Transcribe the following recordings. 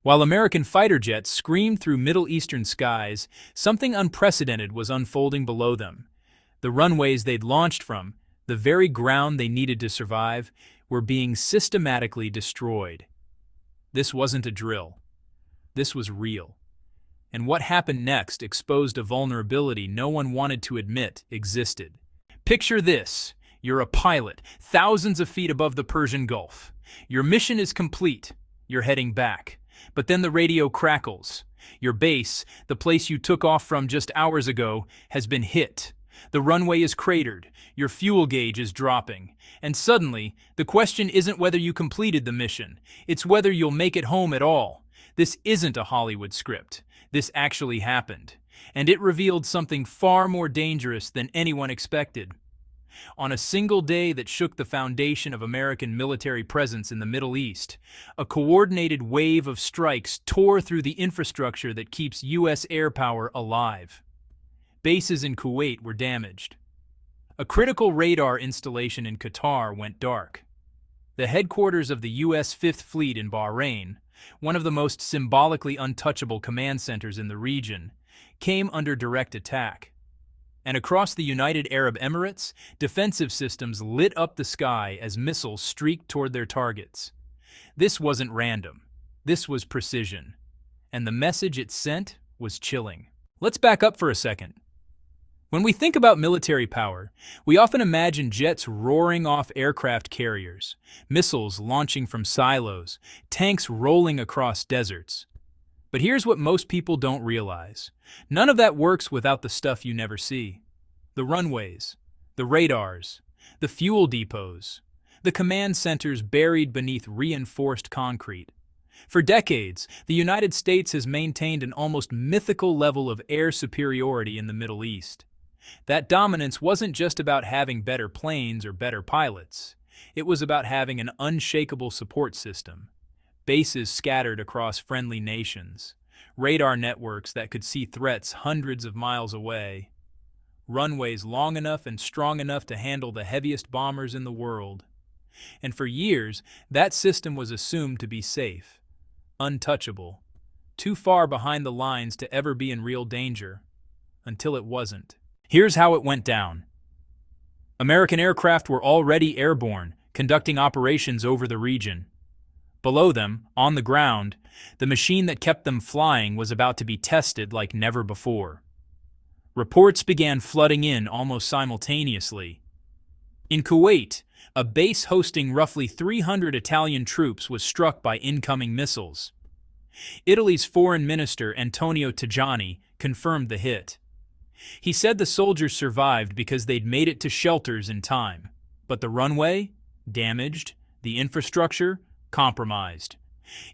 While American fighter jets screamed through Middle Eastern skies, something unprecedented was unfolding below them. The runways they'd launched from, the very ground they needed to survive, were being systematically destroyed. This wasn't a drill. This was real. And what happened next exposed a vulnerability no one wanted to admit existed. Picture this. You're a pilot, thousands of feet above the Persian Gulf. Your mission is complete. You're heading back. But then the radio crackles. Your base, the place you took off from just hours ago, has been hit. The runway is cratered. Your fuel gauge is dropping. And suddenly, the question isn't whether you completed the mission. It's whether you'll make it home at all. This isn't a Hollywood script. This actually happened. And it revealed something far more dangerous than anyone expected. On a single day that shook the foundation of American military presence in the Middle East, a coordinated wave of strikes tore through the infrastructure that keeps U.S. air power alive. Bases in Kuwait were damaged. A critical radar installation in Qatar went dark. The headquarters of the U.S. Fifth Fleet in Bahrain, one of the most symbolically untouchable command centers in the region, came under direct attack. And across the United Arab Emirates, defensive systems lit up the sky as missiles streaked toward their targets. This wasn't random. This was precision. And the message it sent was chilling. Let's back up for a second. When we think about military power, we often imagine jets roaring off aircraft carriers, missiles launching from silos, tanks rolling across deserts. But here's what most people don't realize. None of that works without the stuff you never see. The runways, the radars, the fuel depots, the command centers buried beneath reinforced concrete. For decades, the United States has maintained an almost mythical level of air superiority in the Middle East. That dominance wasn't just about having better planes or better pilots. It was about having an unshakable support system. Bases scattered across friendly nations, radar networks that could see threats hundreds of miles away, runways long enough and strong enough to handle the heaviest bombers in the world. And for years, that system was assumed to be safe, untouchable, too far behind the lines to ever be in real danger, until it wasn't. Here's how it went down. American aircraft were already airborne, conducting operations over the region. Below them, on the ground, the machine that kept them flying was about to be tested like never before. Reports began flooding in almost simultaneously. In Kuwait, a base hosting roughly 300 Italian troops was struck by incoming missiles. Italy's foreign minister Antonio Tajani confirmed the hit. He said the soldiers survived because they'd made it to shelters in time. But the runway? Damaged. The infrastructure? Compromised.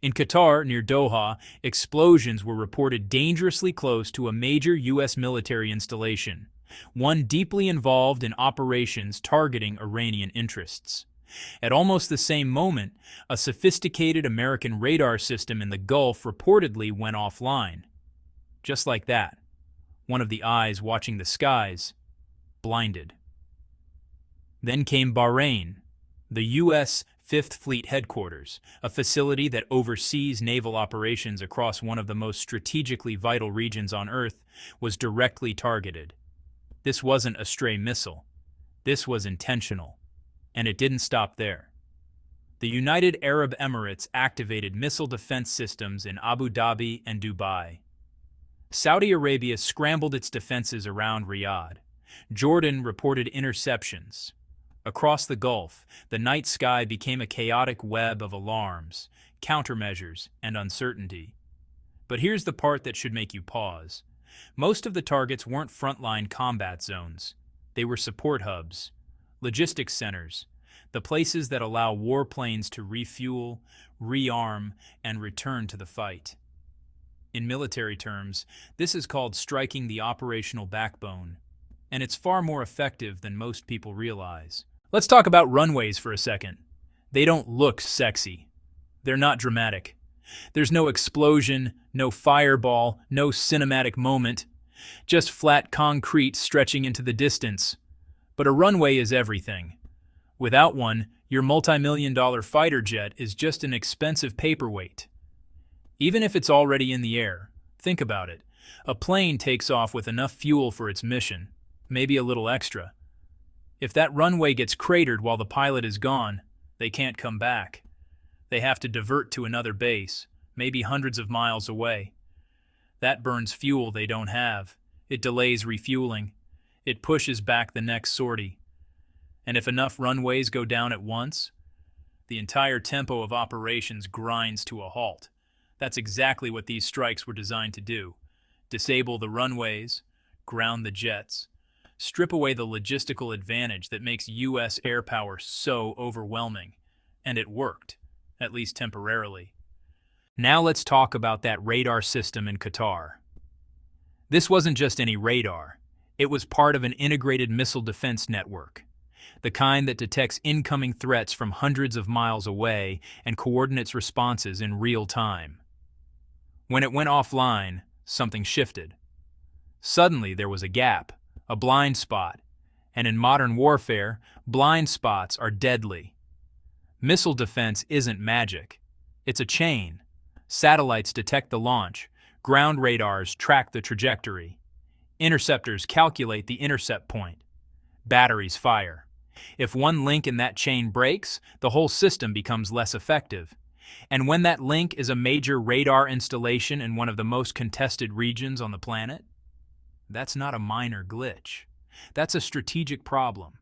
In Qatar, near Doha, explosions were reported dangerously close to a major U.S. military installation, one deeply involved in operations targeting Iranian interests. At almost the same moment, a sophisticated American radar system in the Gulf reportedly went offline. Just like that, one of the eyes watching the skies blinded. Then came Bahrain, the U.S. Fifth Fleet headquarters, a facility that oversees naval operations across one of the most strategically vital regions on Earth, was directly targeted. This wasn't a stray missile. This was intentional. And it didn't stop there. The United Arab Emirates activated missile defense systems in Abu Dhabi and Dubai. Saudi Arabia scrambled its defenses around Riyadh. Jordan reported interceptions. Across the Gulf, the night sky became a chaotic web of alarms, countermeasures, and uncertainty. But here's the part that should make you pause. Most of the targets weren't frontline combat zones. They were support hubs, logistics centers, the places that allow warplanes to refuel, rearm, and return to the fight. In military terms, this is called striking the operational backbone, and it's far more effective than most people realize. Let's talk about runways for a second. They don't look sexy. They're not dramatic. There's no explosion, no fireball, no cinematic moment, just flat concrete stretching into the distance. But a runway is everything. Without one, your multi-million-dollar fighter jet is just an expensive paperweight. Even if it's already in the air, think about it. A plane takes off with enough fuel for its mission, maybe a little extra. If that runway gets cratered while the pilot is gone, they can't come back. They have to divert to another base, maybe hundreds of miles away. That burns fuel they don't have. It delays refueling. It pushes back the next sortie. And if enough runways go down at once, the entire tempo of operations grinds to a halt. That's exactly what these strikes were designed to do. Disable the runways, ground the jets, strip away the logistical advantage that makes U.S. air power so overwhelming. And it worked, at least temporarily. Now let's talk about that radar system in Qatar. This wasn't just any radar. It was part of an integrated missile defense network, the kind that detects incoming threats from hundreds of miles away and coordinates responses in real time. When it went offline, something shifted. Suddenly there was a gap, a blind spot, and in modern warfare, blind spots are deadly. Missile defense isn't magic. It's a chain. Satellites detect the launch. Ground radars track the trajectory. Interceptors calculate the intercept point. Batteries fire. If one link in that chain breaks, the whole system becomes less effective. And when that link is a major radar installation in one of the most contested regions on the planet, that's not a minor glitch. That's a strategic problem.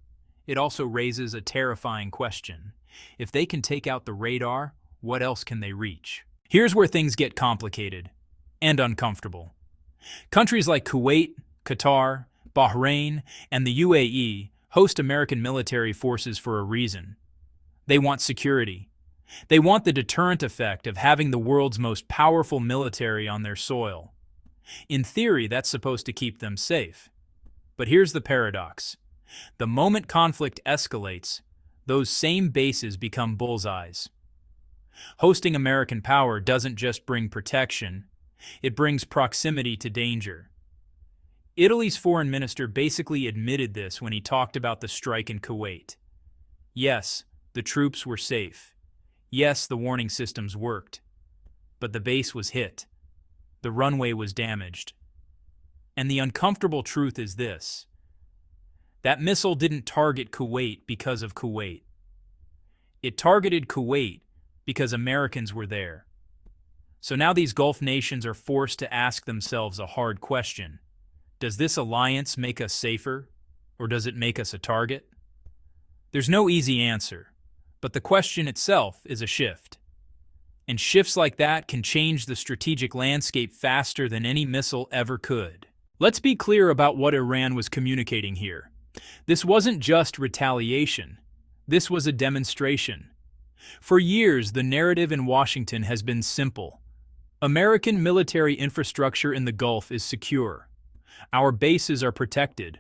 It also raises a terrifying question. If they can take out the radar, what else can they reach? Here's where things get complicated and uncomfortable. Countries like Kuwait, Qatar, Bahrain, and the UAE host American military forces for a reason. They want security. They want the deterrent effect of having the world's most powerful military on their soil. In theory, that's supposed to keep them safe. But here's the paradox. The moment conflict escalates, those same bases become bullseyes. Hosting American power doesn't just bring protection, it brings proximity to danger. Italy's foreign minister basically admitted this when he talked about the strike in Kuwait. Yes, the troops were safe. Yes, the warning systems worked. But the base was hit. The runway was damaged. And the uncomfortable truth is this. That missile didn't target Kuwait because of Kuwait. It targeted Kuwait because Americans were there. So now these Gulf nations are forced to ask themselves a hard question. Does this alliance make us safer, or does it make us a target? There's no easy answer, but the question itself is a shift. And shifts like that can change the strategic landscape faster than any missile ever could. Let's be clear about what Iran was communicating here. This wasn't just retaliation. This was a demonstration. For years, the narrative in Washington has been simple. American military infrastructure in the Gulf is secure. Our bases are protected.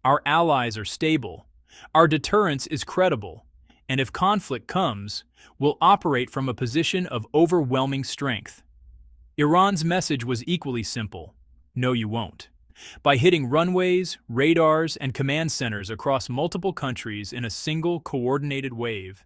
Our allies are stable. Our deterrence is credible. And if conflict comes, we'll operate from a position of overwhelming strength. Iran's message was equally simple. No, you won't. By hitting runways, radars, and command centers across multiple countries in a single coordinated wave,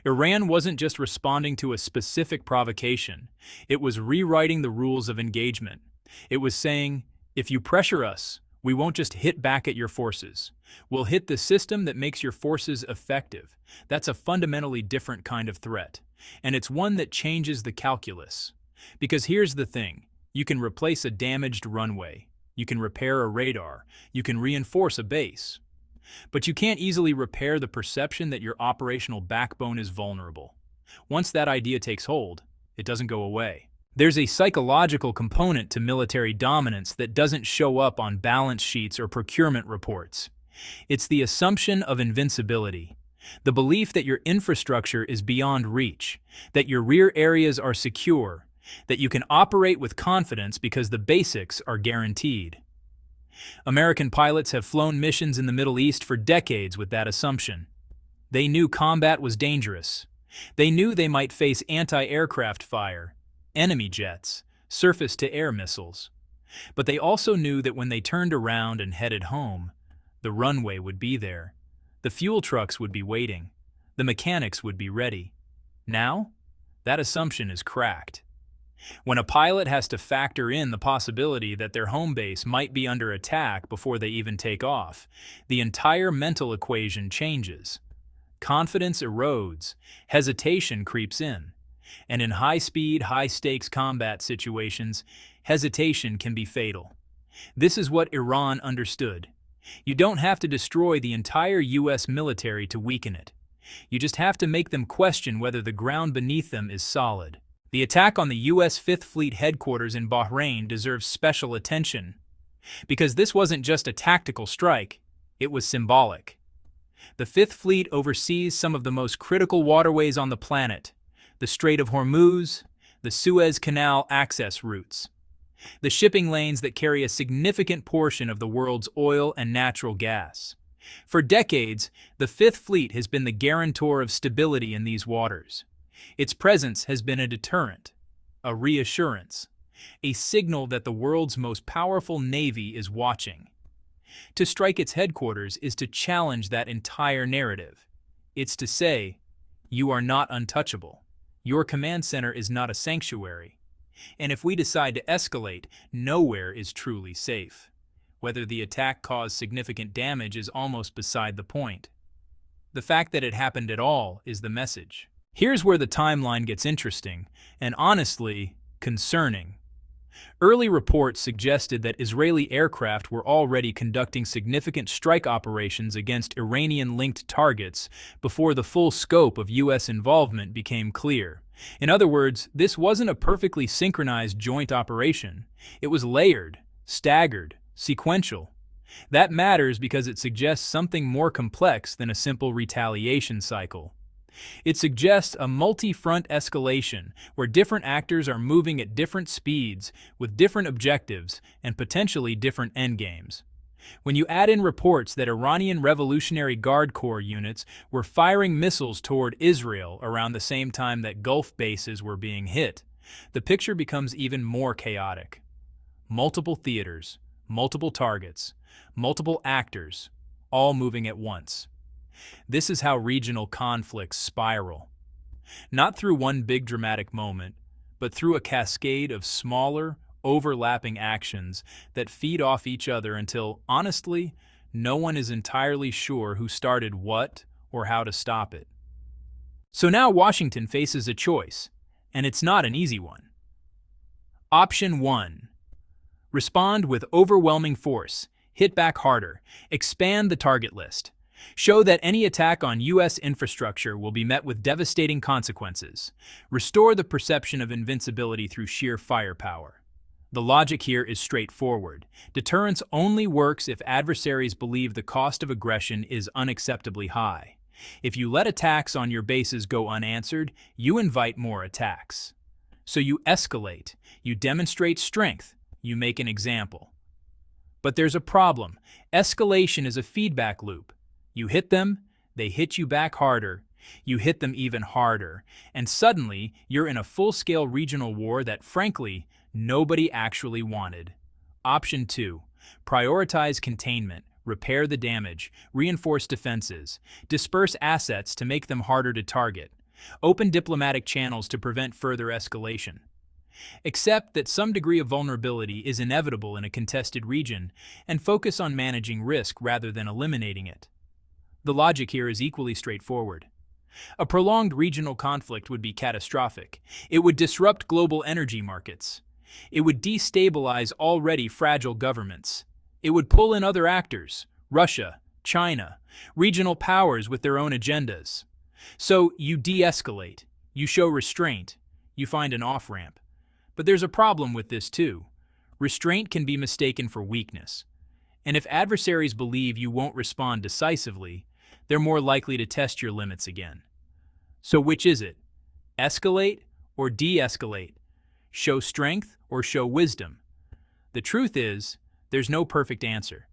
Iran wasn't just responding to a specific provocation. It was rewriting the rules of engagement. It was saying, if you pressure us, we won't just hit back at your forces. We'll hit the system that makes your forces effective. That's a fundamentally different kind of threat. And it's one that changes the calculus. Because here's the thing. You can replace a damaged runway. You can repair a radar. You can reinforce a base. But you can't easily repair the perception that your operational backbone is vulnerable. Once that idea takes hold, it doesn't go away. There's a psychological component to military dominance that doesn't show up on balance sheets or procurement reports. It's the assumption of invincibility, the belief that your infrastructure is beyond reach, that your rear areas are secure, that you can operate with confidence because the basics are guaranteed. American pilots have flown missions in the Middle East for decades with that assumption. They knew combat was dangerous. They knew they might face anti-aircraft fire, enemy jets, surface-to-air missiles. But they also knew that when they turned around and headed home, the runway would be there. The fuel trucks would be waiting. The mechanics would be ready. Now, that assumption is cracked. When a pilot has to factor in the possibility that their home base might be under attack before they even take off, the entire mental equation changes. Confidence erodes, hesitation creeps in, and in high-speed, high-stakes combat situations, hesitation can be fatal. This is what Iran understood. You don't have to destroy the entire US military to weaken it. You just have to make them question whether the ground beneath them is solid. The attack on the US Fifth Fleet headquarters in Bahrain deserves special attention, because this wasn't just a tactical strike, it was symbolic. The Fifth Fleet oversees some of the most critical waterways on the planet: the Strait of Hormuz, the Suez Canal access routes, the shipping lanes that carry a significant portion of the world's oil and natural gas. For decades, the Fifth Fleet has been the guarantor of stability in these waters. Its presence has been a deterrent, a reassurance, a signal that the world's most powerful navy is watching. To strike its headquarters is to challenge that entire narrative. It's to say, you are not untouchable. Your command center is not a sanctuary. And if we decide to escalate, nowhere is truly safe. Whether the attack caused significant damage is almost beside the point. The fact that it happened at all is the message. Here's where the timeline gets interesting, and honestly, concerning. Early reports suggested that Israeli aircraft were already conducting significant strike operations against Iranian-linked targets before the full scope of U.S. involvement became clear. In other words, this wasn't a perfectly synchronized joint operation. It was layered, staggered, sequential. That matters because it suggests something more complex than a simple retaliation cycle. It suggests a multi-front escalation where different actors are moving at different speeds with different objectives and potentially different endgames. When you add in reports that Iranian Revolutionary Guard Corps units were firing missiles toward Israel around the same time that Gulf bases were being hit, the picture becomes even more chaotic. Multiple theaters, multiple targets, multiple actors, all moving at once. This is how regional conflicts spiral. Not through one big dramatic moment, but through a cascade of smaller, overlapping actions that feed off each other until, honestly, no one is entirely sure who started what or how to stop it. So now Washington faces a choice, and it's not an easy one. Option 1. Respond with overwhelming force, hit back harder, expand the target list. Show that any attack on U.S. infrastructure will be met with devastating consequences. Restore the perception of invincibility through sheer firepower. The logic here is straightforward. Deterrence only works if adversaries believe the cost of aggression is unacceptably high. If you let attacks on your bases go unanswered, you invite more attacks. So you escalate, you demonstrate strength, you make an example. But there's a problem. Escalation is a feedback loop. You hit them, they hit you back harder, you hit them even harder, and suddenly you're in a full-scale regional war that, frankly, nobody actually wanted. Option 2. Prioritize containment, repair the damage, reinforce defenses, disperse assets to make them harder to target, open diplomatic channels to prevent further escalation. Accept that some degree of vulnerability is inevitable in a contested region, and focus on managing risk rather than eliminating it. The logic here is equally straightforward. A prolonged regional conflict would be catastrophic. It would disrupt global energy markets. It would destabilize already fragile governments. It would pull in other actors, Russia, China, regional powers with their own agendas. So you de-escalate, you show restraint, you find an off-ramp. But there's a problem with this too. Restraint can be mistaken for weakness. And if adversaries believe you won't respond decisively, they're more likely to test your limits again. So which is it? Escalate or de-escalate? Show strength or show wisdom? The truth is, there's no perfect answer.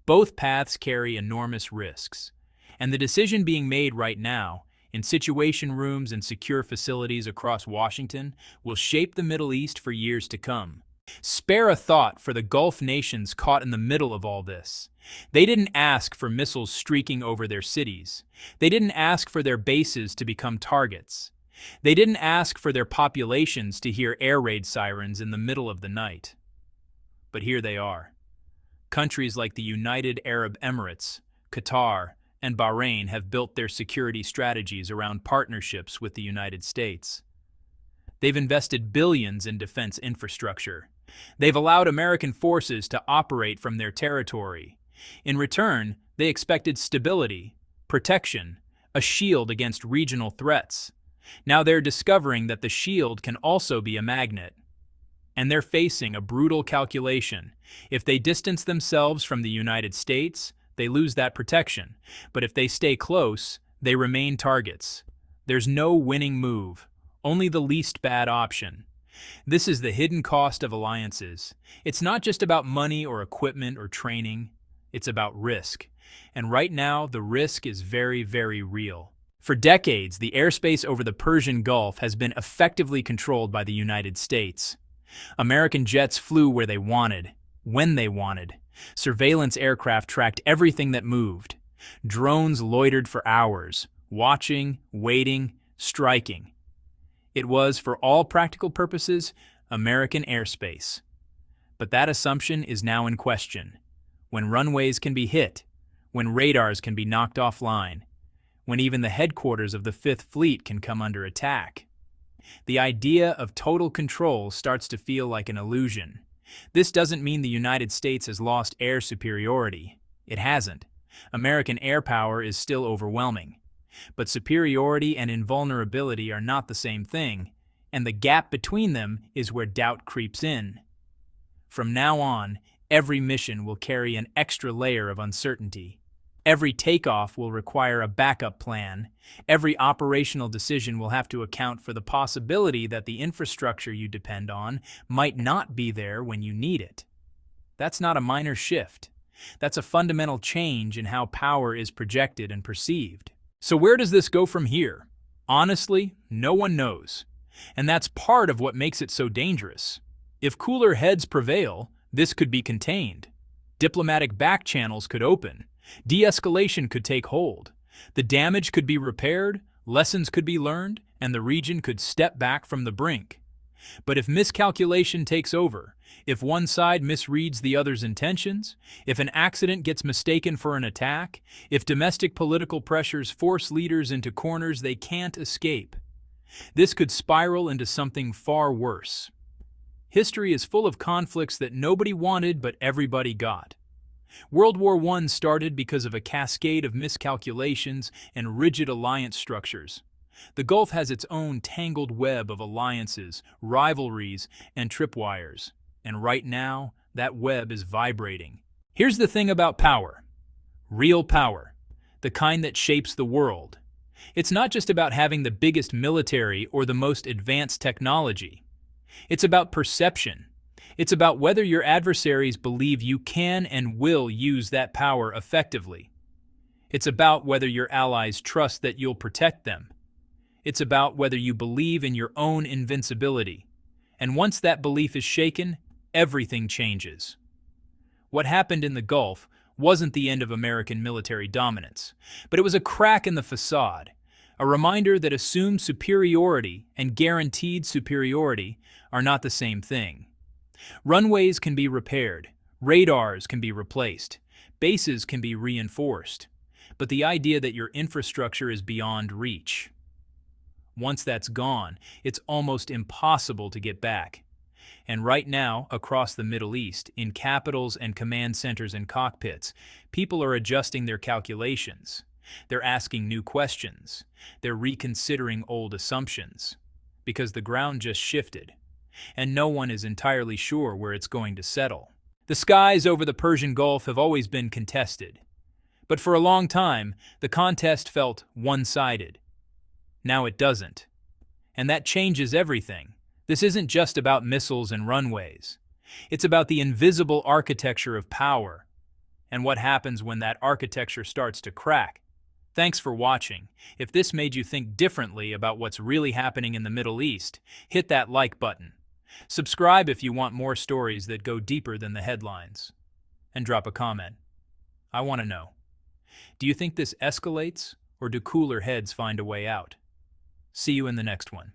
Both paths carry enormous risks. And the decision being made right now, in situation rooms and secure facilities across Washington, will shape the Middle East for years to come. Spare a thought for the Gulf nations caught in the middle of all this. They didn't ask for missiles streaking over their cities. They didn't ask for their bases to become targets. They didn't ask for their populations to hear air raid sirens in the middle of the night. But here they are. Countries like the United Arab Emirates, Qatar, and Bahrain have built their security strategies around partnerships with the United States. They've invested billions in defense infrastructure. They've allowed American forces to operate from their territory. In return, they expected stability, protection, a shield against regional threats. Now they're discovering that the shield can also be a magnet. And they're facing a brutal calculation. If they distance themselves from the United States, they lose that protection. But if they stay close, they remain targets. There's no winning move, only the least bad option. This is the hidden cost of alliances. It's not just about money or equipment or training. It's about risk. And right now, the risk is very, very real. For decades, the airspace over the Persian Gulf has been effectively controlled by the United States. American jets flew where they wanted, when they wanted. Surveillance aircraft tracked everything that moved. Drones loitered for hours, watching, waiting, striking. It was, for all practical purposes, American airspace. But that assumption is now in question. When runways can be hit, when radars can be knocked offline, when even the headquarters of the Fifth Fleet can come under attack. The idea of total control starts to feel like an illusion. This doesn't mean the United States has lost air superiority. It hasn't. American air power is still overwhelming. But superiority and invulnerability are not the same thing, and the gap between them is where doubt creeps in. From now on, every mission will carry an extra layer of uncertainty. Every takeoff will require a backup plan. Every operational decision will have to account for the possibility that the infrastructure you depend on might not be there when you need it. That's not a minor shift. That's a fundamental change in how power is projected and perceived. So where does this go from here? Honestly, no one knows. And that's part of what makes it so dangerous. If cooler heads prevail, this could be contained. Diplomatic back channels could open. De-escalation could take hold. The damage could be repaired, lessons could be learned, and the region could step back from the brink. But if miscalculation takes over, if one side misreads the other's intentions, if an accident gets mistaken for an attack, if domestic political pressures force leaders into corners they can't escape, this could spiral into something far worse. History is full of conflicts that nobody wanted but everybody got. World War I started because of a cascade of miscalculations and rigid alliance structures. The Gulf has its own tangled web of alliances, rivalries, and tripwires. And right now, that web is vibrating. Here's the thing about power. Real power. The kind that shapes the world. It's not just about having the biggest military or the most advanced technology. It's about perception. It's about whether your adversaries believe you can and will use that power effectively. It's about whether your allies trust that you'll protect them. It's about whether you believe in your own invincibility. And once that belief is shaken, everything changes. What happened in the Gulf wasn't the end of American military dominance, but it was a crack in the facade, a reminder that assumed superiority and guaranteed superiority are not the same thing. Runways can be repaired, radars can be replaced, bases can be reinforced, but the idea that your infrastructure is beyond reach. Once that's gone, it's almost impossible to get back. And right now, across the Middle East, in capitals and command centers and cockpits, people are adjusting their calculations. They're asking new questions. They're reconsidering old assumptions. Because the ground just shifted. And no one is entirely sure where it's going to settle. The skies over the Persian Gulf have always been contested. But for a long time, the contest felt one-sided. Now it doesn't. And that changes everything. This isn't just about missiles and runways. It's about the invisible architecture of power, and what happens when that architecture starts to crack. Thanks for watching. If this made you think differently about what's really happening in the Middle East, hit that like button. Subscribe if you want more stories that go deeper than the headlines. And drop a comment. I want to know. Do you think this escalates, or do cooler heads find a way out? See you in the next one.